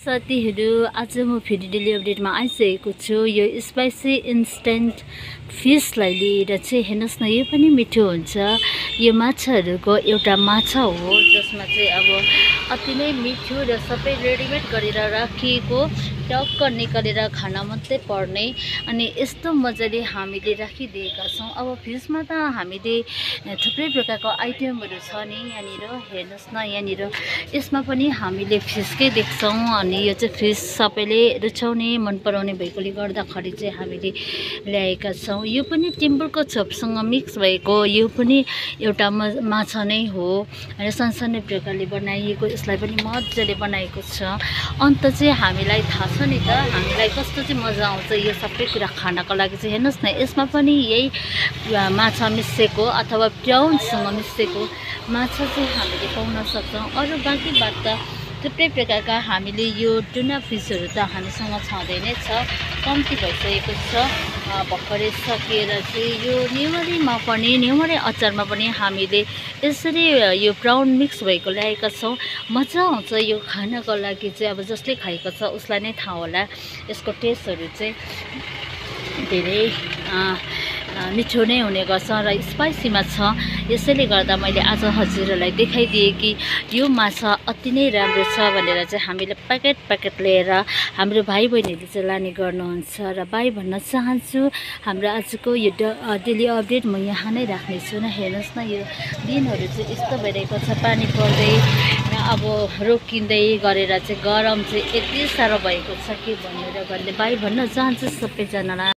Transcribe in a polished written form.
साथीहरू आज म फेरि डेली अपडेटमा आइसकेको छु। यो स्पाइसी इन्स्ट्यान्ट फिसलाई लिएर चाहिँ हेर्नुहोस् न, यो पनि मिठो हुन्छ। यो माछाहरूको एउटा माछा हो जसमा चाहिँ अब अति नै मिठो र सबै रेडिमेड गरेर राखिएको, टक्क निकालेर खान मात्रै पर्ने। अनि यस्तो मजाले हामीले राखिदिएका छौँ। अब फिसमा त हामीले थुप्रै प्रकारको आइटमहरू छ नि। यहाँनिर हेर्नुहोस् न, यहाँनिर यसमा पनि हामीले फिसकै देख्छौँ। अनि यो चाहिँ फिस सबैले रुचाउने मन पराउने भएकोले गर्दाखेरि चाहिँ हामीले ल्याएका छौँ। यो पनि टिम्बरको छोपसँग मिक्स भएको यो पनि एउटा माछा नै हो र सानसानो प्रकारले बनाइएको, यसलाई पनि मजाले बनाएको छ। अन्त चाहिँ हामीलाई थाहा छ नि त, हामीलाई कस्तो चाहिँ मजा आउँछ यो सबै कुरा खानको लागि चाहिँ। हेर्नुहोस् न, यसमा पनि यही माछा मिसिएको अथवा प्राउनसँग मिसिएको माछा चाहिँ हामीले पाउन सक्छौँ। अरू बाँकी बात त थुप्रै प्रकारका हामीले यो टुना फिसहरू त हामीसँग छँदै नै छ, कम्ती भइसकेको छ। भर्खरै सकिएर चाहिँ यो नेउरी अचारमा पनि हामीले यसरी यो प्राउन मिक्स भएको ल्याएका छौँ। मजा आउँछ यो खानको लागि चाहिँ। अब जसले खाएको छ उसलाई नै थाहा होला यसको टेस्टहरू चाहिँ धेरै मिठो नै हुने गर्छ र स्पाइसीमा छ। यसैले गर्दा मैले आज हजुरहरूलाई देखाइदिएँ कि यो माछा अति नै राम्रो छ भनेर चाहिँ हामीले प्याकेट लिएर हाम्रो भाइ बहिनीहरूले चाहिँ लाने गर्नुहुन्छ। र बाई भन्न चाहन्छु। हाम्रो आजको यो डेली अपडेट म यहाँ नै राख्नेछु न। हेर्नुहोस् न, यो दिनहरू चाहिँ यस्तो भइरहेको छ, पानी पर्दै र अब रोकिँदै गरेर चाहिँ गरम चाहिँ यति साह्रो भएको छ कि भनेर बाई भन्न चाहन्छु सबैजनालाई।